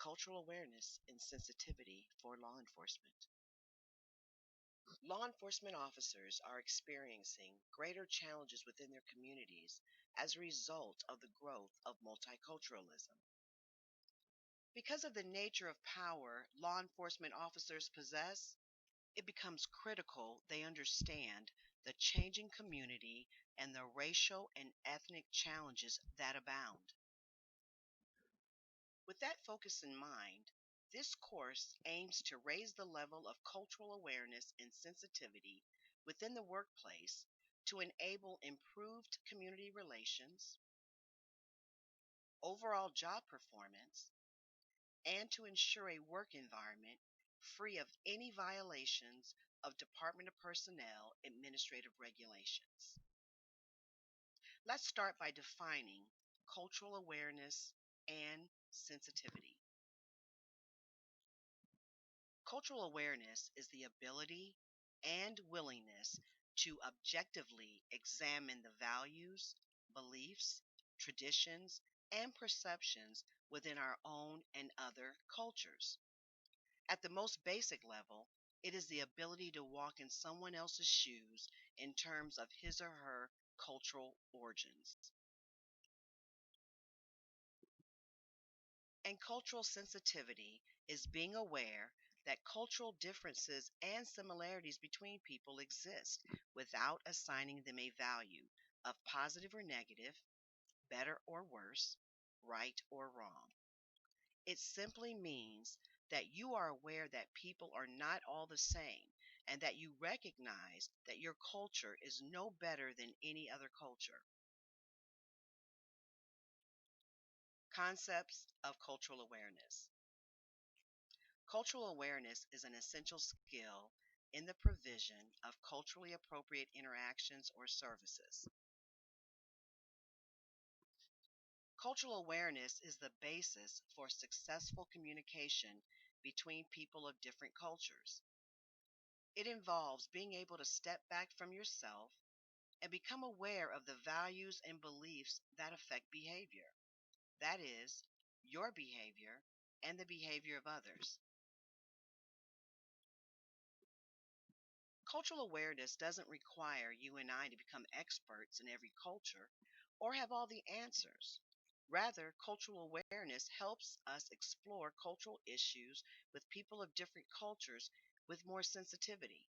cultural awareness and sensitivity for law enforcement. Law enforcement officers are experiencing greater challenges within their communities as a result of the growth of multiculturalism. Because of the nature of power law enforcement officers possess, it becomes critical they understand the changing community and the racial and ethnic challenges that abound. With that focus in mind, this course aims to raise the level of cultural awareness and sensitivity within the workplace to enable improved community relations, overall job performance, and to ensure a work environment free of any violations of Department of Personnel administrative regulations. Let's start by defining cultural awareness and sensitivity. Cultural awareness is the ability and willingness to objectively examine the values, beliefs, traditions, and perceptions within our own and other cultures. At the most basic level, it is the ability to walk in someone else's shoes in terms of his or her cultural origins. And cultural sensitivity is being aware that cultural differences and similarities between people exist without assigning them a value of positive or negative, better or worse, right or wrong. It simply means that you are aware that people are not all the same and that you recognize that your culture is no better than any other culture. Concepts of cultural awareness. Cultural awareness is an essential skill in the provision of culturally appropriate interactions or services. Cultural awareness is the basis for successful communication between people of different cultures. It involves being able to step back from yourself and become aware of the values and beliefs that affect behavior. That is, your behavior and the behavior of others. Cultural awareness doesn't require you and I to become experts in every culture or have all the answers. Rather, cultural awareness helps us explore cultural issues with people of different cultures with more sensitivity.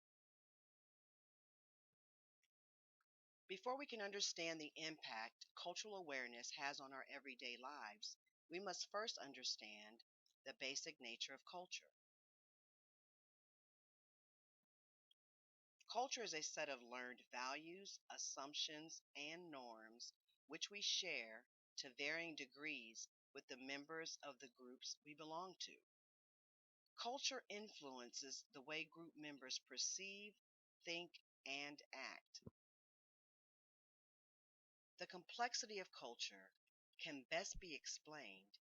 Before we can understand the impact cultural awareness has on our everyday lives, we must first understand the basic nature of culture. Culture is a set of learned values, assumptions, and norms which we share to varying degrees with the members of the groups we belong to. Culture influences the way group members perceive, think, and act. The complexity of culture can best be explained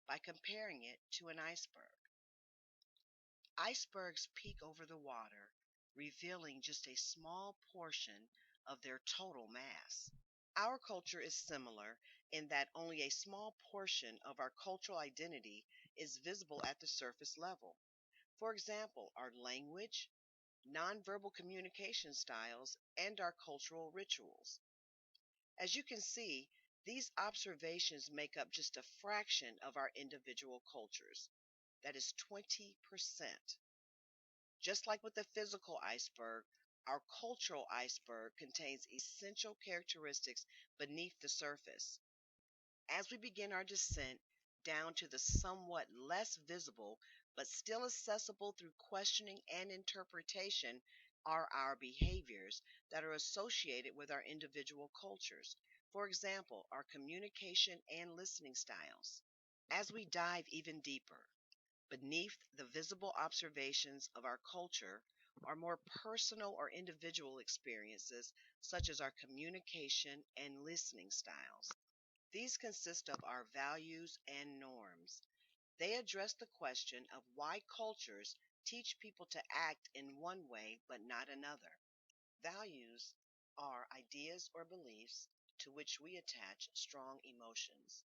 by comparing it to an iceberg. Icebergs peek over the water, revealing just a small portion of their total mass. Our culture is similar in that only a small portion of our cultural identity is visible at the surface level. For example, our language, nonverbal communication styles, and our cultural rituals. As you can see, these observations make up just a fraction of our individual cultures. That is 20%. Just like with the physical iceberg, our cultural iceberg contains essential characteristics beneath the surface. As we begin our descent down to the somewhat less visible but still accessible through questioning and interpretation are our behaviors that are associated with our individual cultures. For example, our communication and listening styles. As we dive even deeper, beneath the visible observations of our culture are more personal or individual experiences, such as our communication and listening styles. These consist of our values and norms. They address the question of why cultures teach people to act in one way but not another. Values are ideas or beliefs to which we attach strong emotions.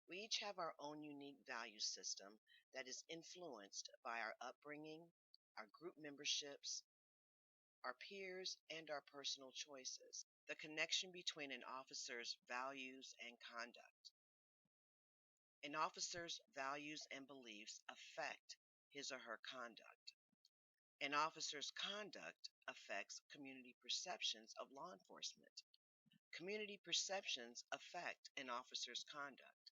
We each have our own unique value system that is influenced by our upbringing, our group memberships, our peers, and our personal choices. The connection between an officer's values and conduct. An officer's values and beliefs affect his or her conduct. An officer's conduct affects community perceptions of law enforcement. Community perceptions affect an officer's conduct.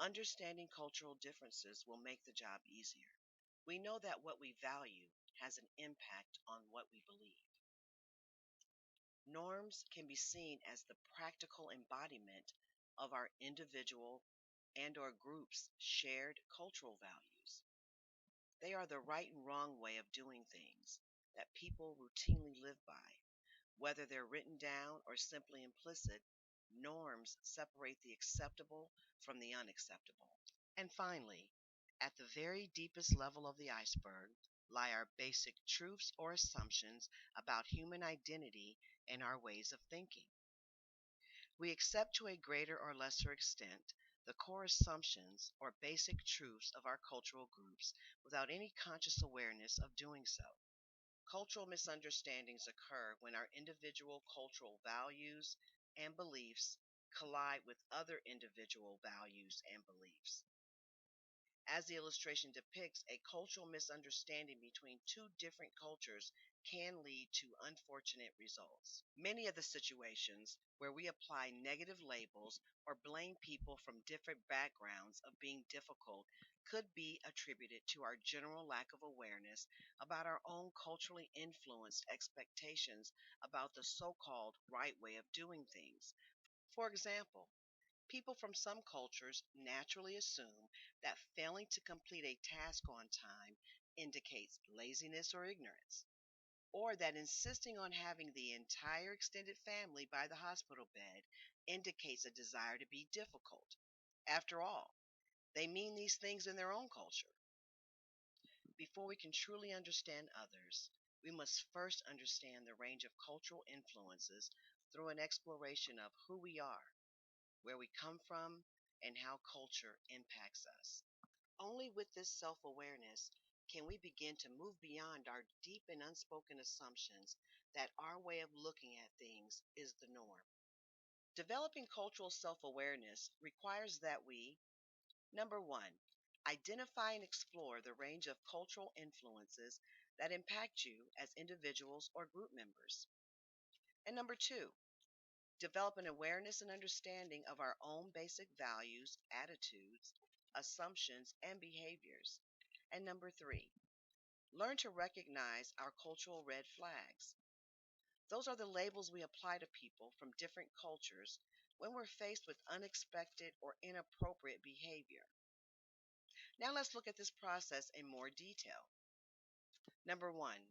Understanding cultural differences will make the job easier. We know that what we value has an impact on what we believe. Norms can be seen as the practical embodiment of our individual and or groups' shared cultural values. They are the right and wrong way of doing things that people routinely live by. Whether they're written down or simply implicit, norms separate the acceptable from the unacceptable. And finally, at the very deepest level of the iceberg lie our basic truths or assumptions about human identity and our ways of thinking. We accept to a greater or lesser extent the core assumptions or basic truths of our cultural groups without any conscious awareness of doing so. Cultural misunderstandings occur when our individual cultural values and beliefs collide with other individual values and beliefs. As the illustration depicts, a cultural misunderstanding between two different cultures can lead to unfortunate results. Many of the situations where we apply negative labels or blame people from different backgrounds of being difficult could be attributed to our general lack of awareness about our own culturally influenced expectations about the so called right way of doing things. For example, people from some cultures naturally assume that failing to complete a task on time indicates laziness or ignorance, or that insisting on having the entire extended family by the hospital bed indicates a desire to be difficult. After all, they mean these things in their own culture. Before we can truly understand others, we must first understand the range of cultural influences through an exploration of who we are, where we come from, and how culture impacts us. Only with this self awareness can we begin to move beyond our deep and unspoken assumptions that our way of looking at things is the norm. Developing cultural self awareness requires that we, number one, identify and explore the range of cultural influences that impact you as individuals or group members. And number two, develop an awareness and understanding of our own basic values, attitudes, assumptions, and behaviors. And number three, learn to recognize our cultural red flags. Those are the labels we apply to people from different cultures when we're faced with unexpected or inappropriate behavior. Now let's look at this process in more detail. Number one,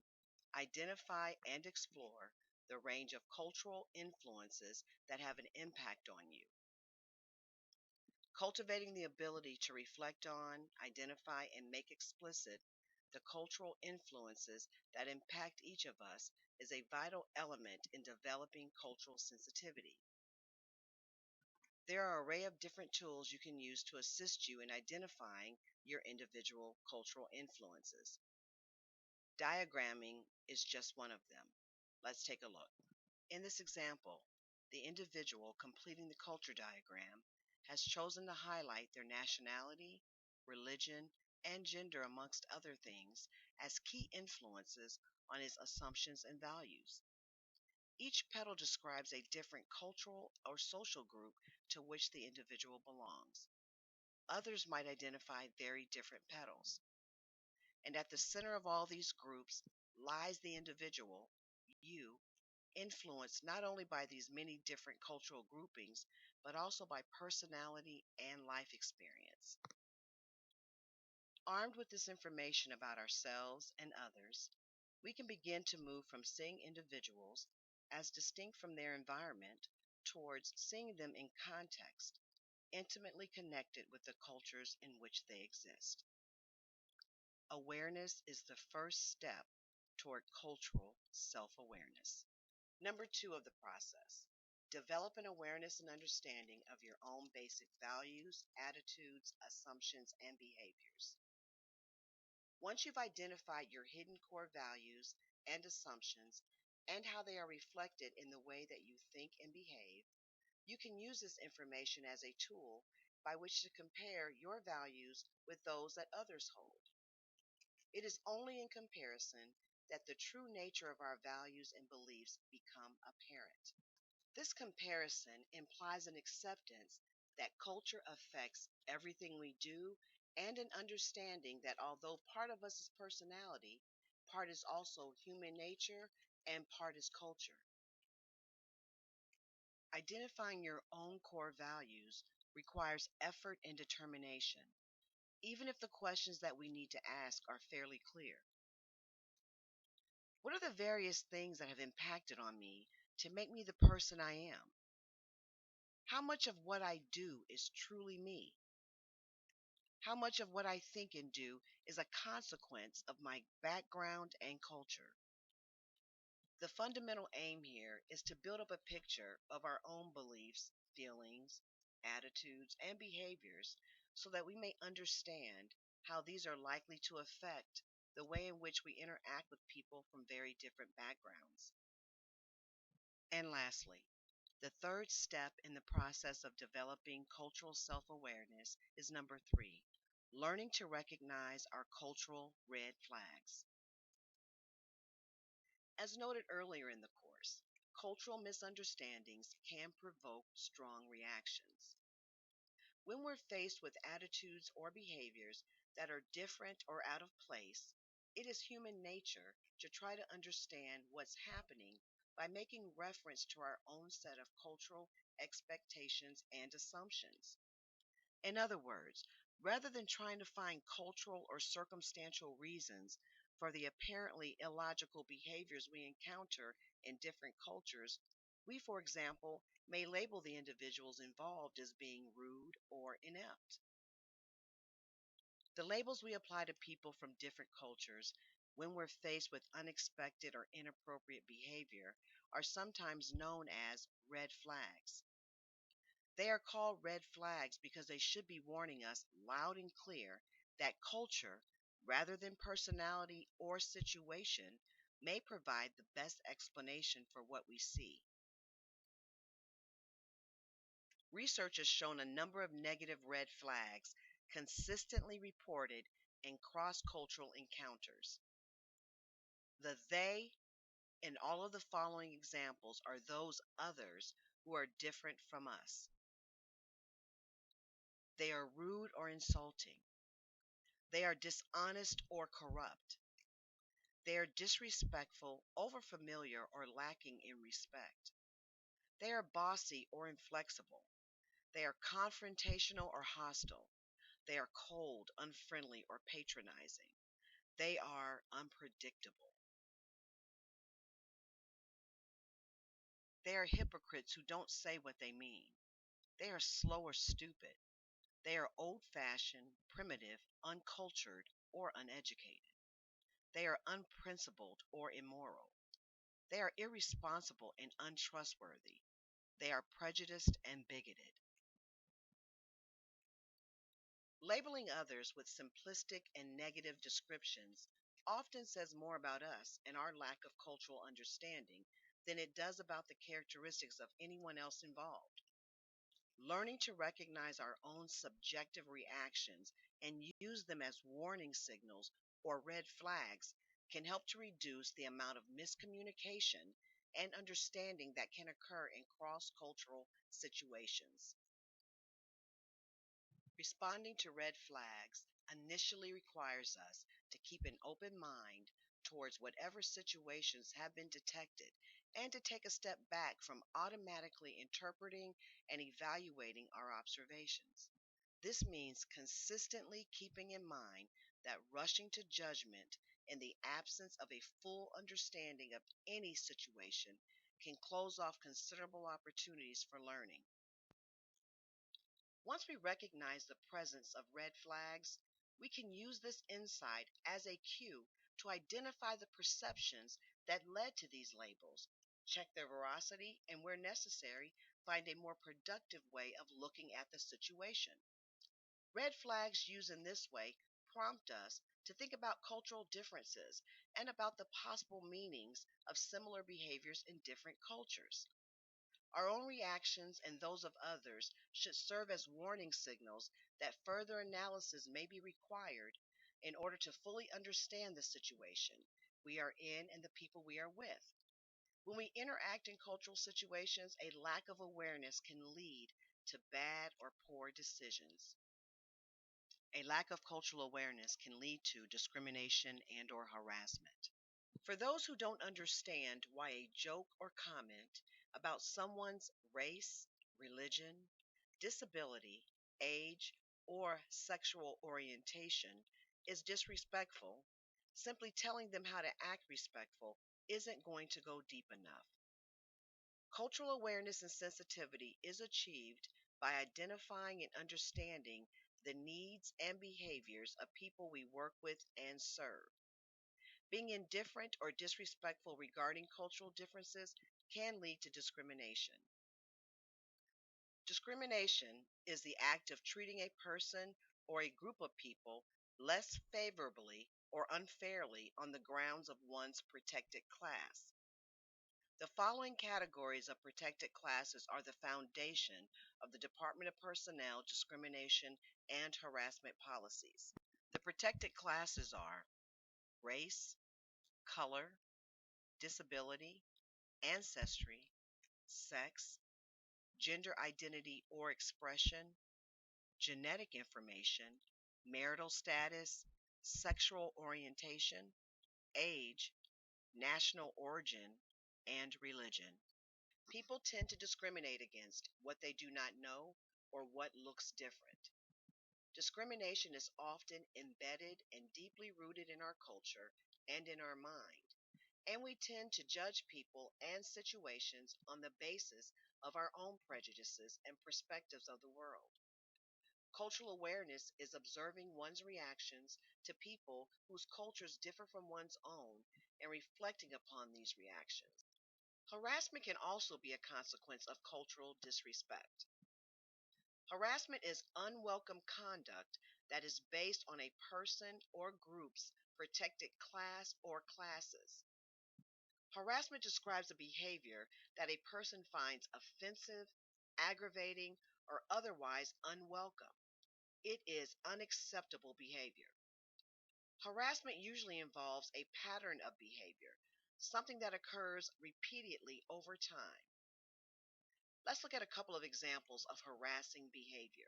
identify and explore the range of cultural influences that have an impact on you. Cultivating the ability to reflect on, identify, and make explicit the cultural influences that impact each of us is a vital element in developing cultural sensitivity. There are an array of different tools you can use to assist you in identifying your individual cultural influences. Diagramming is just one of them. Let's take a look. In this example, the individual completing the culture diagram has chosen to highlight their nationality, religion, and gender, amongst other things, as key influences on his assumptions and values. Each petal describes a different cultural or social group to which the individual belongs. Others might identify very different petals. And at the center of all these groups lies the individual, you, influenced not only by these many different cultural groupings, but also by personality and life experience. Armed with this information about ourselves and others, we can begin to move from seeing individuals as distinct from their environment towards seeing them in context, intimately connected with the cultures in which they exist. Awareness is the first step toward cultural self awareness. Number two of the process, Develop an awareness and understanding of your own basic values, attitudes, assumptions, and behaviors. Once you've identified your hidden core values and assumptions and how they are reflected in the way that you think and behave, you can use this information as a tool by which to compare your values with those that others hold. It is only in comparison that the true nature of our values and beliefs become apparent. This comparison implies an acceptance that culture affects everything we do and an understanding that although part of us is personality, part is also human nature and part is culture. Identifying your own core values requires effort and determination, even if the questions that we need to ask are fairly clear. What are the various things that have impacted on me to make me the person I am? How much of what I do is truly me? How much of what I think and do is a consequence of my background and culture? The fundamental aim here is to build up a picture of our own beliefs, feelings, attitudes, and behaviors so that we may understand how these are likely to affect the way in which we interact with people from very different backgrounds. And lastly, the third step in the process of developing cultural self awareness is number three, learning to recognize our cultural red flags. As noted earlier in the course, cultural misunderstandings can provoke strong reactions. When we're faced with attitudes or behaviors that are different or out of place, it is human nature to try to understand what's happening by making reference to our own set of cultural expectations and assumptions. In other words, rather than trying to find cultural or circumstantial reasons for the apparently illogical behaviors we encounter in different cultures, we, for example, may label the individuals involved as being rude or inept. The labels we apply to people from different cultures when we're faced with unexpected or inappropriate behavior are sometimes known as red flags. They are called red flags because they should be warning us loud and clear that culture, rather than personality or situation, may provide the best explanation for what we see. Research has shown a number of negative red flags consistently reported in cross cultural encounters. The they in all of the following examples are those others who are different from us. They are rude or insulting. They are dishonest or corrupt. They are disrespectful, overfamiliar, or lacking in respect. They are bossy or inflexible. They are confrontational or hostile. They are cold, unfriendly, or patronizing. They are unpredictable. They are hypocrites who don't say what they mean. They are slow or stupid. They are old fashioned, primitive, uncultured, or uneducated. They are unprincipled or immoral. They are irresponsible and untrustworthy. They are prejudiced and bigoted. Labeling others with simplistic and negative descriptions often says more about us and our lack of cultural understanding than it does about the characteristics of anyone else involved. Learning to recognize our own subjective reactions and use them as warning signals or red flags can help to reduce the amount of miscommunication and understanding that can occur in cross cultural situations. Responding to red flags initially requires us to keep an open mind towards whatever situations have been detected and to take a step back from automatically interpreting and evaluating our observations. This means consistently keeping in mind that rushing to judgment in the absence of a full understanding of any situation can close off considerable opportunities for learning. Once we recognize the presence of red flags, we can use this insight as a cue to identify the perceptions that led to these labels check their veracity, and where necessary, find a more productive way of looking at the situation. Red flags used in this way prompt us to think about cultural differences and about the possible meanings of similar behaviors in different cultures. Our own reactions and those of others should serve as warning signals that further analysis may be required in order to fully understand the situation we are in and the people we are with. When we interact in cultural situations, a lack of awareness can lead to bad or poor decisions. A lack of cultural awareness can lead to discrimination and or harassment. For those who don't understand why a joke or comment about someone's race, religion, disability, age, or sexual orientation is disrespectful, simply telling them how to act respectful isn't going to go deep enough. Cultural awareness and sensitivity is achieved by identifying and understanding the needs and behaviors of people we work with and serve. Being indifferent or disrespectful regarding cultural differences can lead to discrimination. Discrimination is the act of treating a person or a group of people less favorably or unfairly on the grounds of one's protected class. The following categories of protected classes are the foundation of the Department of Personnel discrimination and harassment policies. The protected classes are race, color, disability, ancestry, sex, gender identity or expression, genetic information, marital status, sexual orientation, age, national origin, and religion. People tend to discriminate against what they do not know or what looks different. Discrimination is often embedded and deeply rooted in our culture and in our mind, and we tend to judge people and situations on the basis of our own prejudices and perspectives of the world. Cultural awareness is observing one's reactions to people whose cultures differ from one's own and reflecting upon these reactions. Harassment can also be a consequence of cultural disrespect. Harassment is unwelcome conduct that is based on a person or group's protected class or classes. Harassment describes a behavior that a person finds offensive, aggravating, or otherwise unwelcome. It is unacceptable behavior. Harassment usually involves a pattern of behavior, something that occurs repeatedly over time. Let's look at a couple of examples of harassing behavior.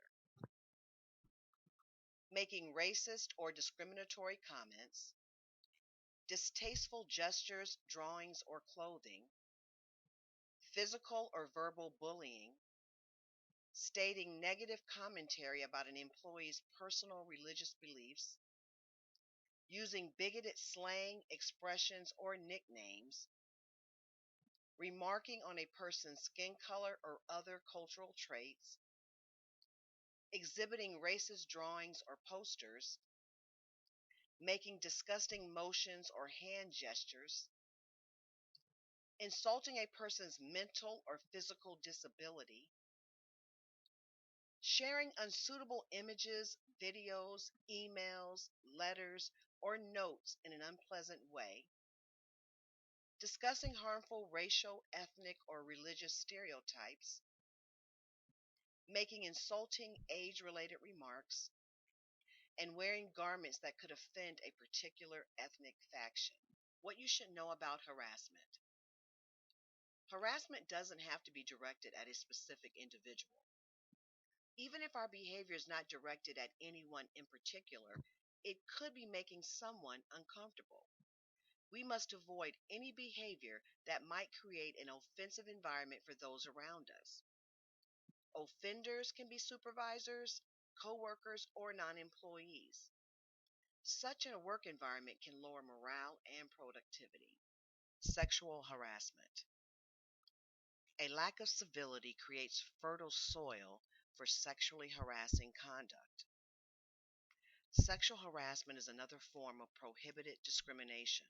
Making racist or discriminatory comments, distasteful gestures, drawings, or clothing, physical or verbal bullying, stating negative commentary about an employee's personal religious beliefs, using bigoted slang, expressions, or nicknames, remarking on a person's skin color or other cultural traits, exhibiting racist drawings or posters, making disgusting motions or hand gestures, insulting a person's mental or physical disability, sharing unsuitable images, videos, emails, letters, or notes in an unpleasant way, discussing harmful racial, ethnic, or religious stereotypes, making insulting age related remarks, and wearing garments that could offend a particular ethnic faction. What you should know about harassment. Harassment doesn't have to be directed at a specific individual. Even if our behavior is not directed at anyone in particular, it could be making someone uncomfortable. We must avoid any behavior that might create an offensive environment for those around us. Offenders can be supervisors, coworkers, or non-employees. Such a work environment can lower morale and productivity. Sexual harassment. A lack of civility creates fertile soil for sexually harassing conduct. Sexual harassment is another form of prohibited discrimination.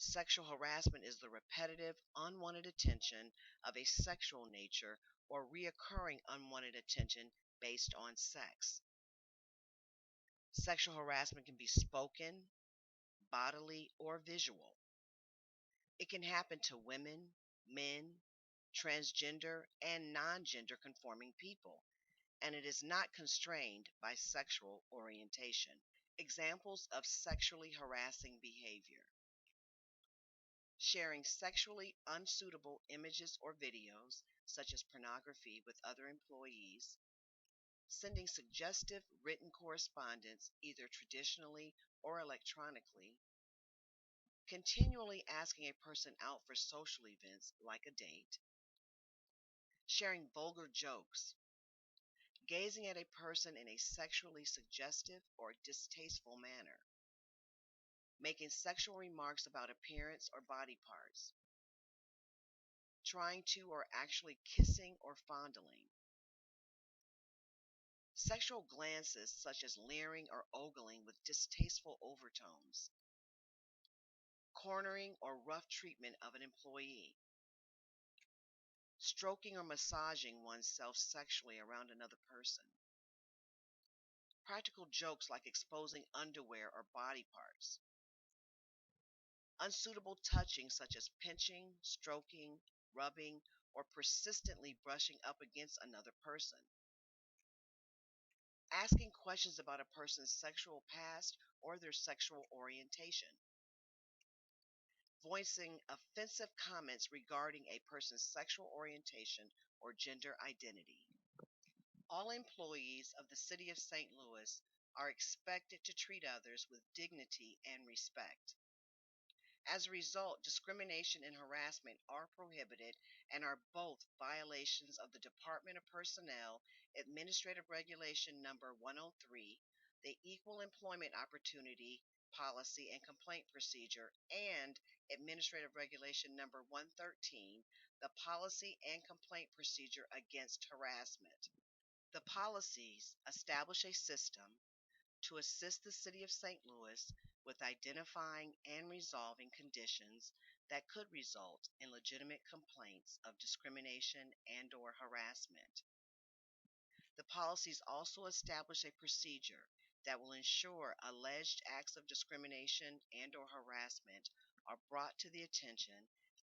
Sexual harassment is the repetitive, unwanted attention of a sexual nature or reoccurring unwanted attention based on sex. Sexual harassment can be spoken, bodily, or visual. It can happen to women, men, transgender, and non gender conforming people, and it is not constrained by sexual orientation. Examples of sexually harassing behavior: sharing sexually unsuitable images or videos, such as pornography, with other employees, sending suggestive written correspondence, either traditionally or electronically, continually asking a person out for social events like a date, sharing vulgar jokes, gazing at a person in a sexually suggestive or distasteful manner, making sexual remarks about appearance or body parts, trying to or actually kissing or fondling, sexual glances such as leering or ogling with distasteful overtones, cornering or rough treatment of an employee, stroking or massaging oneself sexually around another person, practical jokes like exposing underwear or body parts, unsuitable touching such as pinching, stroking, rubbing, or persistently brushing up against another person, asking questions about a person's sexual past or their sexual orientation, voicing offensive comments regarding a person's sexual orientation or gender identity. All employees of the City of St. Louis are expected to treat others with dignity and respect. As a result, discrimination and harassment are prohibited and are both violations of the Department of Personnel Administrative Regulation Number 103, the Equal Employment Opportunity Policy and Complaint Procedure, and Administrative Regulation Number 113, the Policy and Complaint Procedure Against Harassment. The policies establish a system to assist the City of St. Louis with identifying and resolving conditions that could result in legitimate complaints of discrimination and or harassment. The policies also establish a procedure that will ensure alleged acts of discrimination and or harassment are brought to the attention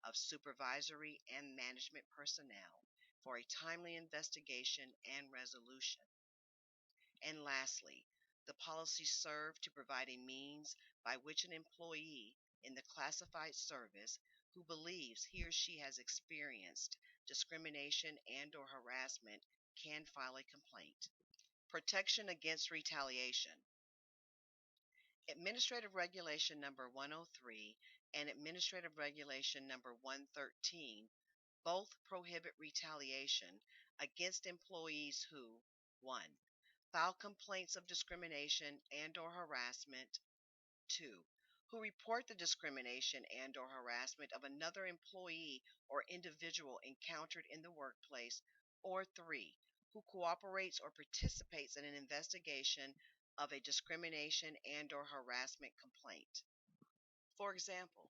of supervisory and management personnel for a timely investigation and resolution. And lastly, the policies serve to provide a means by which an employee in the classified service who believes he or she has experienced discrimination and or harassment can file a complaint. Protection against retaliation. Administrative Regulation Number 103 and Administrative Regulation Number 113 both prohibit retaliation against employees who: 1. File complaints of discrimination and or harassment; 2. Who report the discrimination and or harassment of another employee or individual encountered in the workplace; or 3. Who cooperates or participates in an investigation of a discrimination and or harassment complaint. For example,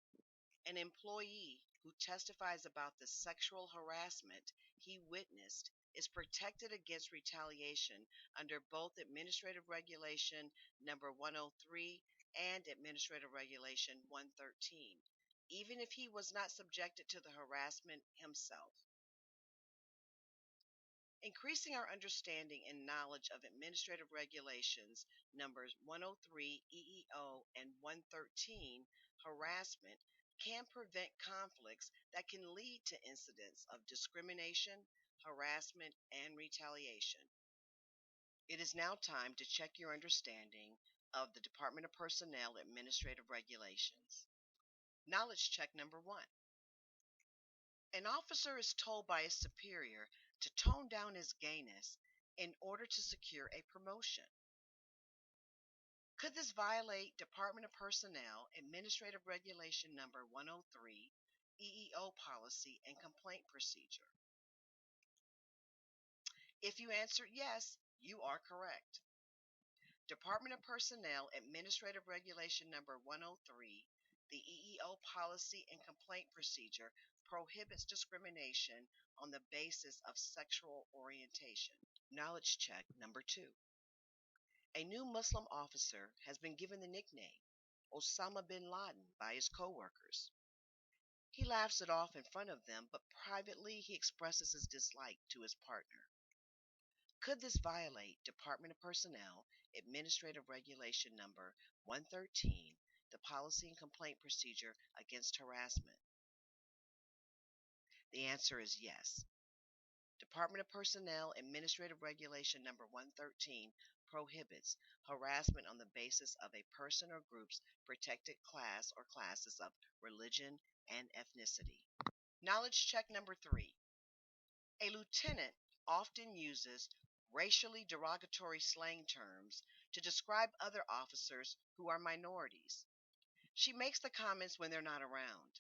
an employee who testifies about the sexual harassment he witnessed is protected against retaliation under both Administrative Regulation Number 103 and Administrative Regulation 113, even if he was not subjected to the harassment himself. Increasing our understanding and knowledge of administrative regulations numbers 103 EEO and 113 harassment can prevent conflicts that can lead to incidents of discrimination, harassment, and retaliation. It is now time to check your understanding of the Department of Personnel Administrative Regulations. Knowledge check number 1. An officer is told by his superior to tone down his gayness in order to secure a promotion. Could this violate Department of Personnel Administrative Regulation Number 103, EEO Policy and Complaint Procedure? If you answered yes, you are correct. Department of Personnel Administrative Regulation Number 103 The EEO policy and complaint procedure prohibits discrimination on the basis of sexual orientation. Knowledge check number 2. A new Muslim officer has been given the nickname Osama bin Laden by his coworkers. He laughs it off in front of them, but privately he expresses his dislike to his partner. Could this violate Department of Personnel Administrative Regulation number 113, the policy and complaint procedure against harassment? The answer is yes. Department of Personnel Administrative Regulation number 113 prohibits harassment on the basis of a person or group's protected class or classes of religion and ethnicity. Knowledge check number 3. A lieutenant often uses racially derogatory slang terms to describe other officers who are minorities. She makes the comments when they're not around.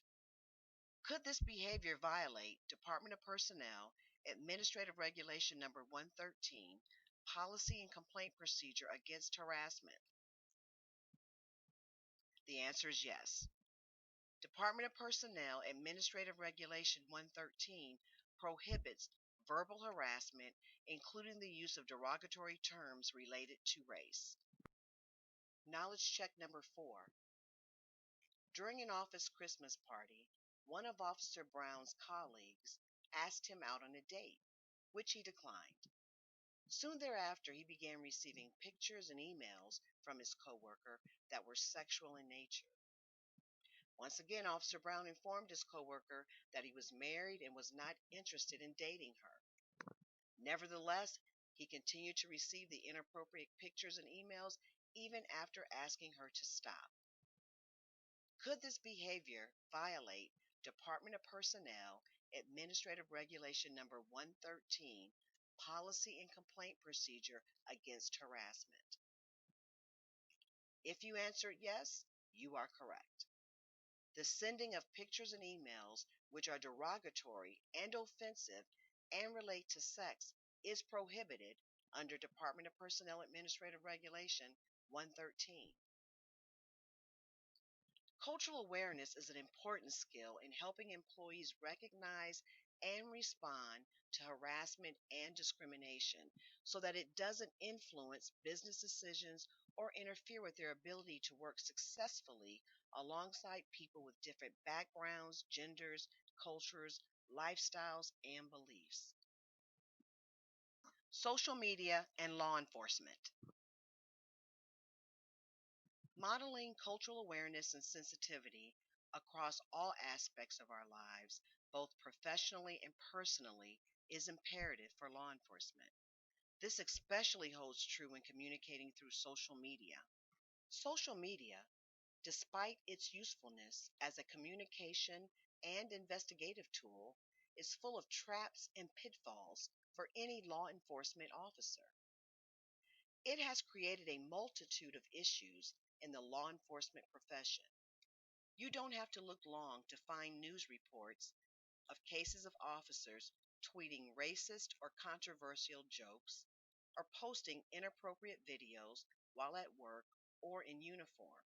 Could this behavior violate Department of Personnel Administrative Regulation number 113, policy and complaint procedure against harassment? The answer is yes. Department of Personnel Administrative Regulation 113 prohibits verbal harassment, including the use of derogatory terms related to race. Knowledge check number 4. During an office Christmas party, one of Officer Brown's colleagues asked him out on a date, which he declined. Soon thereafter, he began receiving pictures and emails from his coworker that were sexual in nature. Once again, Officer Brown informed his coworker that he was married and was not interested in dating her. Nevertheless, he continued to receive the inappropriate pictures and emails even after asking her to stop. Could this behavior violate Department of Personnel Administrative Regulation number 113, policy and complaint procedure against harassment? If you answered yes, you are correct. The sending of pictures and emails which are derogatory and offensive and relate to sex is prohibited under Department of Personnel Administrative Regulation 113. Cultural awareness is an important skill in helping employees recognize and respond to harassment and discrimination so that it doesn't influence business decisions or interfere with their ability to work successfully alongside people with different backgrounds, genders, cultures, lifestyles, and beliefs. Social media and law enforcement. Modeling cultural awareness and sensitivity across all aspects of our lives, both professionally and personally, is imperative for law enforcement. This especially holds true when communicating through social media. Social media, despite its usefulness as a communication and investigative tool, is full of traps and pitfalls for any law enforcement officer. It has created a multitude of issues in the law enforcement profession. You don't have to look long to find news reports of cases of officers tweeting racist or controversial jokes or posting inappropriate videos while at work or in uniform.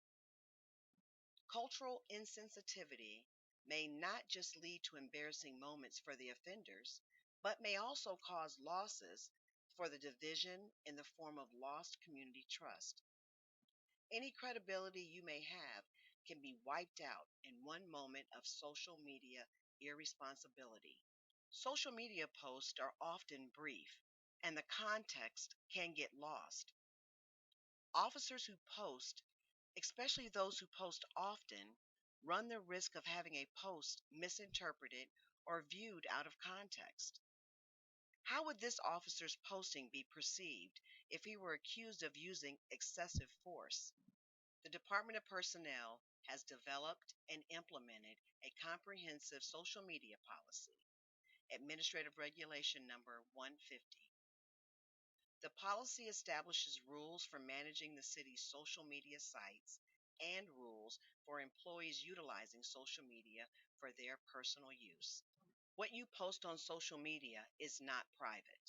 Cultural insensitivity may not just lead to embarrassing moments for the offenders, but may also cause losses for the division in the form of lost community trust. Any credibility you may have can be wiped out in one moment of social media irresponsibility. Social media posts are often brief, and the context can get lost. Officers who post, especially those who post often, run the risk of having a post misinterpreted or viewed out of context. How would this officer's posting be perceived if he were accused of using excessive force? The Department of Personnel has developed and implemented a comprehensive social media policy, Administrative Regulation number 150. The policy establishes rules for managing the city's social media sites and rules for employees utilizing social media for their personal use. What you post on social media is not private.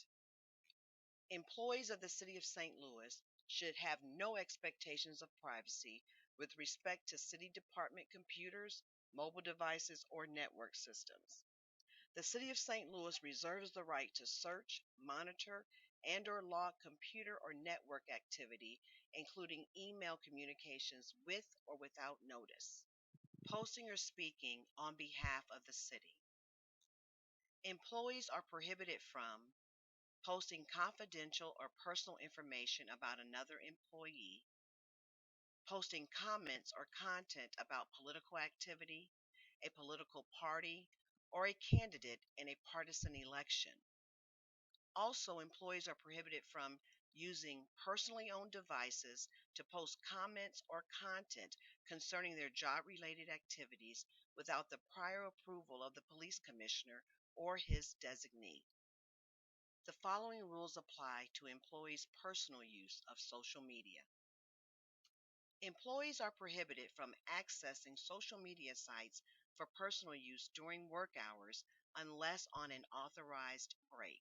Employees of the City of St. Louis should have no expectations of privacy with respect to city department computers, mobile devices, or network systems. The City of St. Louis reserves the right to search, monitor, and/or log computer or network activity, including email communications with or without notice. Posting or speaking on behalf of the city. Employees are prohibited from posting confidential or personal information about another employee, posting comments or content about political activity, a political party, or a candidate in a partisan election. Also, employees are prohibited from using personally owned devices to post comments or content concerning their job related activities without the prior approval of the police commissioner or his designee. The following rules apply to employees' personal use of social media. Employees are prohibited from accessing social media sites for personal use during work hours unless on an authorized break.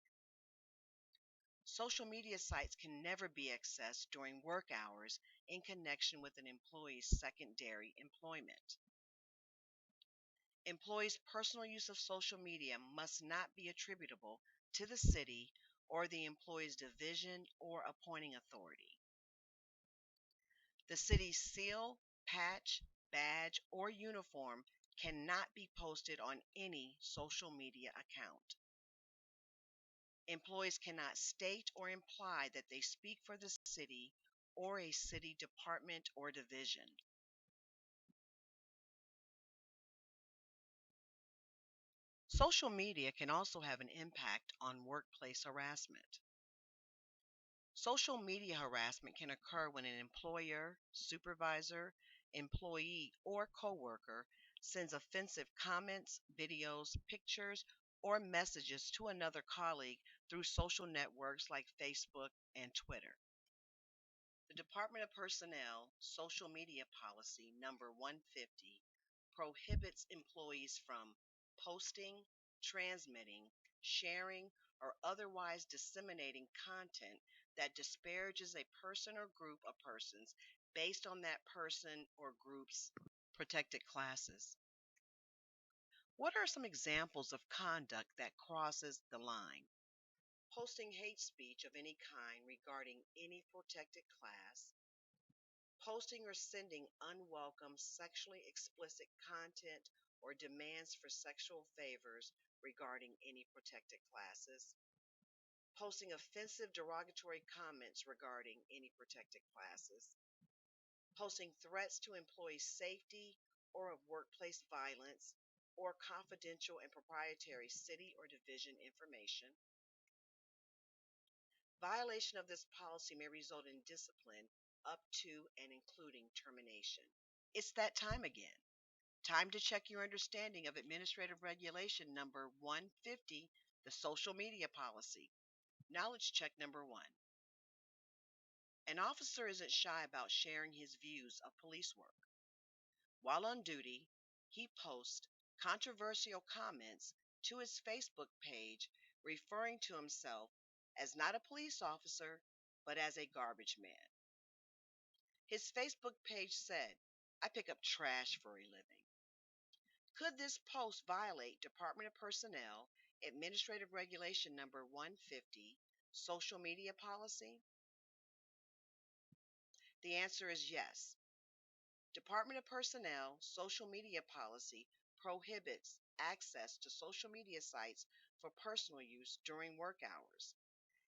Social media sites can never be accessed during work hours in connection with an employee's secondary employment. Employees' personal use of social media must not be attributable to the city or the employee's division or appointing authority. The city's seal, patch, badge, or uniform cannot be posted on any social media account. Employees cannot state or imply that they speak for the city or a city department or division. Social media can also have an impact on workplace harassment. Social media harassment can occur when an employer, supervisor, employee, or coworker sends offensive comments, videos, pictures, or messages to another colleague through social networks like Facebook and Twitter. The Department of Personnel Social Media Policy number 150 prohibits employees from posting, transmitting, sharing, or otherwise disseminating content that disparages a person or group of persons based on that person or group's protected classes. What are some examples of conduct that crosses the line? Posting hate speech of any kind regarding any protected class, posting or sending unwelcome sexually explicit content or demands for sexual favors regarding any protected classes, posting offensive derogatory comments regarding any protected classes, posting threats to employee safety or of workplace violence or confidential and proprietary city or division information. Violation of this policy may result in discipline up to and including termination. It's that time again. Time to check your understanding of Administrative Regulation number 150, the social media policy. Knowledge check number 1. An officer isn't shy about sharing his views of police work. While on duty, he posts controversial comments to his Facebook page referring to himself as not a police officer, but as a garbage man. His Facebook page said, "I pick up trash for a living." Could this post violate Department of Personnel Administrative Regulation number 150, social media policy? The answer is yes. Department of Personnel social media policy prohibits access to social media sites for personal use during work hours.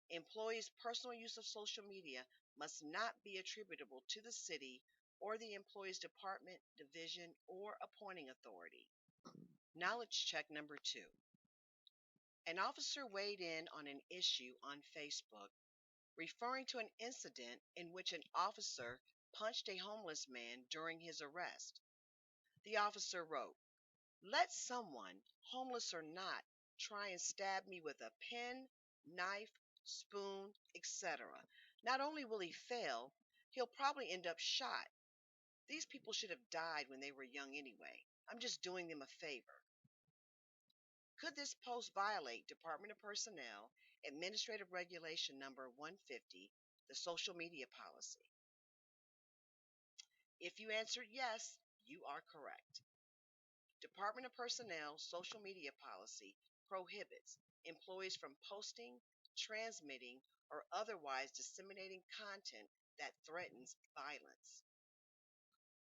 Employees' personal use of social media must not be attributable to the city or the employee's department, division, or appointing authority. Knowledge check number 2. An officer weighed in on an issue on Facebook referring to an incident in which an officer punched a homeless man during his arrest. The officer wrote, "Let someone, homeless or not, try and stab me with a pen, knife, spoon, etc. Not only will he fail, he'll probably end up shot. These people should have died when they were young anyway. I'm just doing them a favor." Could this post violate Department of Personnel Administrative Regulation number 150, the social media policy? If you answered yes, you are correct. Department of Personnel social media policy prohibits employees from posting, transmitting, or otherwise disseminating content that threatens violence.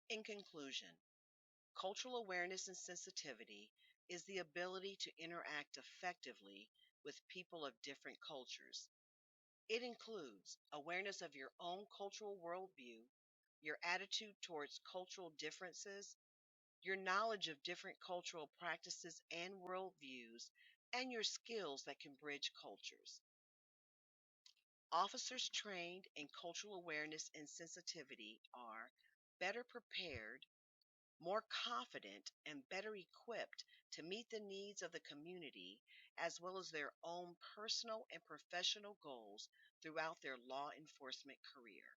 In conclusion, cultural awareness and sensitivity is the ability to interact effectively with people of different cultures. It includes awareness of your own cultural worldview, your attitude towards cultural differences, your knowledge of different cultural practices and worldviews, and your skills that can bridge cultures. Officers trained in cultural awareness and sensitivity are better prepared, more confident, and better equipped to meet the needs of the community as well as their own personal and professional goals throughout their law enforcement career.